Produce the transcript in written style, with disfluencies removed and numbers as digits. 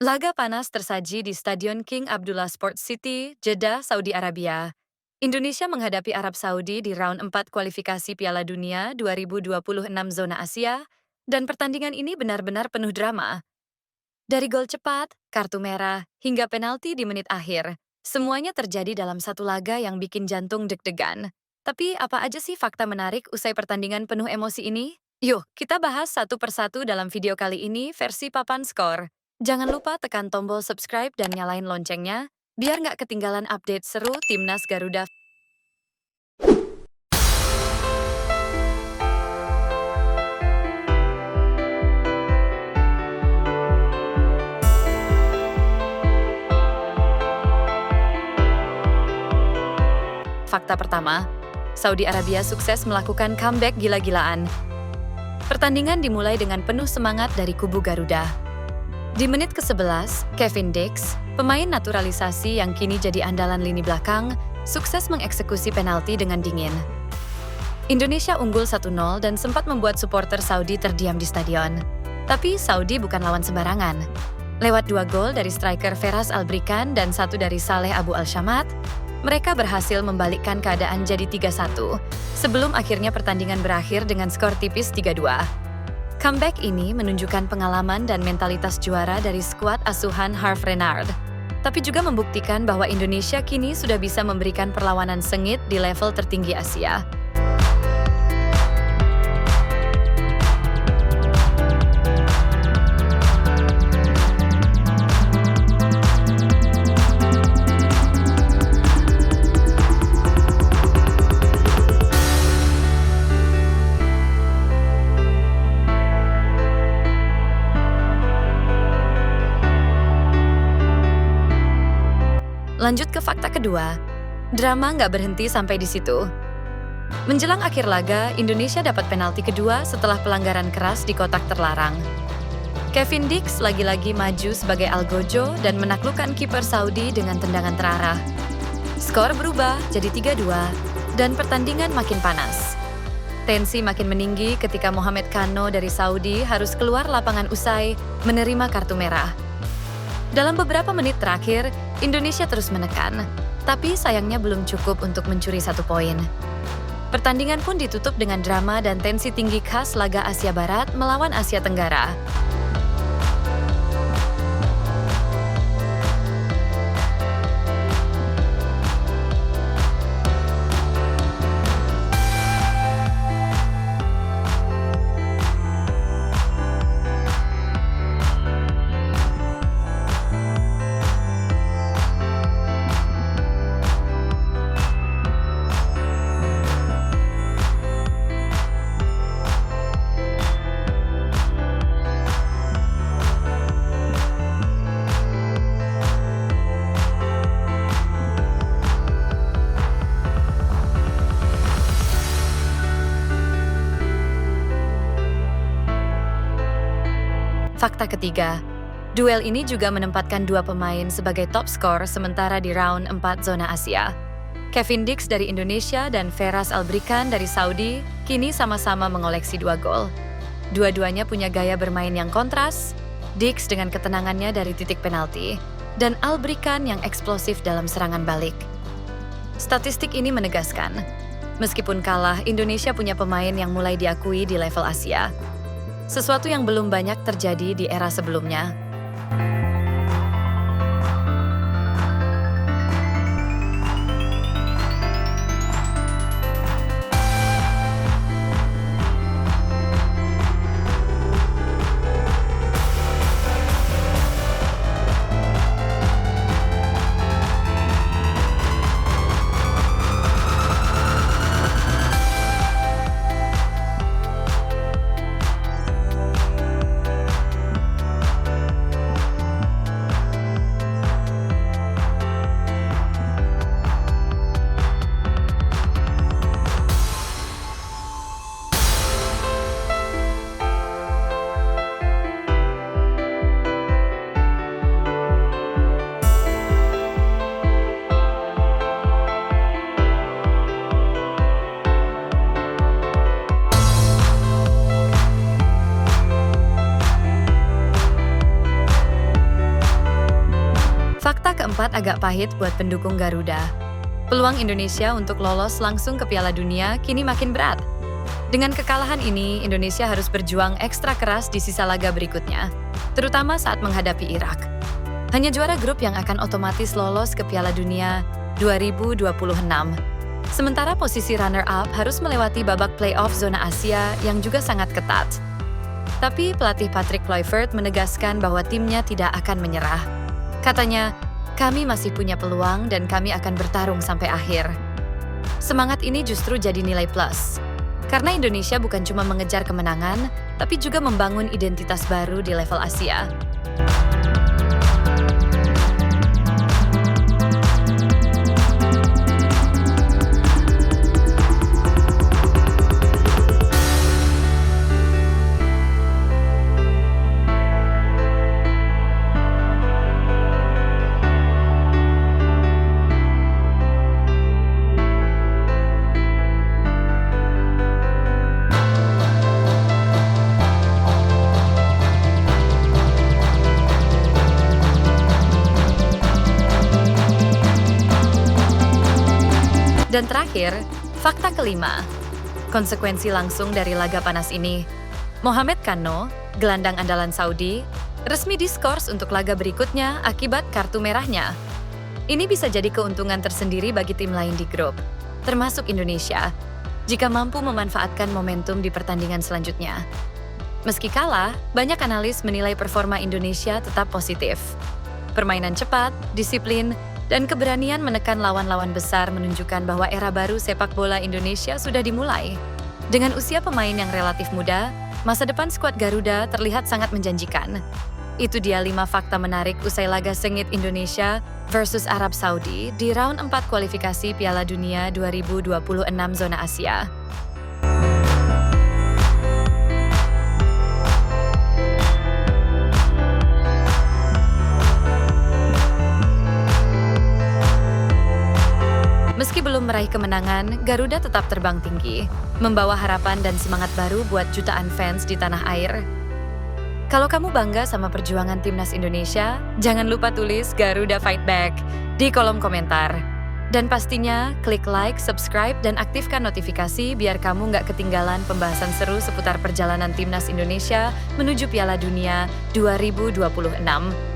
Laga panas tersaji di Stadion King Abdullah Sports City, Jeddah, Saudi Arabia. Indonesia menghadapi Arab Saudi di round 4 kualifikasi Piala Dunia 2026 zona Asia, dan pertandingan ini benar-benar penuh drama. Dari gol cepat, kartu merah, hingga penalti di menit akhir, semuanya terjadi dalam satu laga yang bikin jantung deg-degan. Tapi apa aja sih fakta menarik usai pertandingan penuh emosi ini? Yuk, kita bahas satu persatu dalam video kali ini versi papan skor. Jangan lupa tekan tombol subscribe dan nyalain loncengnya, biar nggak ketinggalan update seru Timnas Garuda. Fakta pertama, Saudi Arabia sukses melakukan comeback gila-gilaan. Pertandingan dimulai dengan penuh semangat dari kubu Garuda. Di menit ke-11, Kevin Dix, pemain naturalisasi yang kini jadi andalan lini belakang, sukses mengeksekusi penalti dengan dingin. Indonesia unggul 1-0 dan sempat membuat supporter Saudi terdiam di stadion. Tapi Saudi bukan lawan sembarangan. Lewat 2 gol dari striker Feras Albrikan dan 1 dari Saleh Abu Al-Shamat, mereka berhasil membalikkan keadaan jadi 3-1, sebelum akhirnya pertandingan berakhir dengan skor tipis 3-2. Comeback ini menunjukkan pengalaman dan mentalitas juara dari skuad asuhan Harve Renard, tapi juga membuktikan bahwa Indonesia kini sudah bisa memberikan perlawanan sengit di level tertinggi Asia. Lanjut ke fakta kedua, drama nggak berhenti sampai di situ. Menjelang akhir laga, Indonesia dapat penalti kedua setelah pelanggaran keras di kotak terlarang. Kevin Dix lagi-lagi maju sebagai algojo dan menaklukkan kiper Saudi dengan tendangan terarah. Skor berubah jadi 3-2, dan pertandingan makin panas. Tensi makin meninggi ketika Mohamed Kano dari Saudi harus keluar lapangan usai menerima kartu merah. Dalam beberapa menit terakhir, Indonesia terus menekan, tapi sayangnya belum cukup untuk mencuri 1 poin. Pertandingan pun ditutup dengan drama dan tensi tinggi khas laga Asia Barat melawan Asia Tenggara. Fakta ketiga, duel ini juga menempatkan 2 pemain sebagai top skor sementara di round 4 zona Asia. Kevin Dix dari Indonesia dan Feras Albrikan dari Saudi kini sama-sama mengoleksi 2 gol. Dua-duanya punya gaya bermain yang kontras, Dix dengan ketenangannya dari titik penalti, dan Albrikan yang eksplosif dalam serangan balik. Statistik ini menegaskan, meskipun kalah, Indonesia punya pemain yang mulai diakui di level Asia. Sesuatu yang belum banyak terjadi di era sebelumnya. Fakta keempat agak pahit buat pendukung Garuda. Peluang Indonesia untuk lolos langsung ke Piala Dunia kini makin berat. Dengan kekalahan ini, Indonesia harus berjuang ekstra keras di sisa laga berikutnya, terutama saat menghadapi Irak. Hanya juara grup yang akan otomatis lolos ke Piala Dunia 2026. Sementara posisi runner-up harus melewati babak playoff zona Asia yang juga sangat ketat. Tapi pelatih Patrick Kluivert menegaskan bahwa timnya tidak akan menyerah. Katanya, kami masih punya peluang dan kami akan bertarung sampai akhir. Semangat ini justru jadi nilai plus. Karena Indonesia bukan cuma mengejar kemenangan, tapi juga membangun identitas baru di level Asia. Dan terakhir, fakta kelima. Konsekuensi langsung dari laga panas ini. Mohamed Kano, gelandang andalan Saudi, resmi diskors untuk laga berikutnya akibat kartu merahnya. Ini bisa jadi keuntungan tersendiri bagi tim lain di grup, termasuk Indonesia, jika mampu memanfaatkan momentum di pertandingan selanjutnya. Meski kalah, banyak analis menilai performa Indonesia tetap positif. Permainan cepat, disiplin, dan keberanian menekan lawan-lawan besar menunjukkan bahwa era baru sepak bola Indonesia sudah dimulai. Dengan usia pemain yang relatif muda, masa depan skuad Garuda terlihat sangat menjanjikan. Itu dia 5 fakta menarik usai laga sengit Indonesia versus Arab Saudi di round 4 kualifikasi Piala Dunia 2026 zona Asia. Meski belum meraih kemenangan, Garuda tetap terbang tinggi, membawa harapan dan semangat baru buat jutaan fans di tanah air. Kalau kamu bangga sama perjuangan timnas Indonesia, jangan lupa tulis Garuda Fight Back di kolom komentar. Dan pastinya, klik like, subscribe, dan aktifkan notifikasi biar kamu nggak ketinggalan pembahasan seru seputar perjalanan timnas Indonesia menuju Piala Dunia 2026.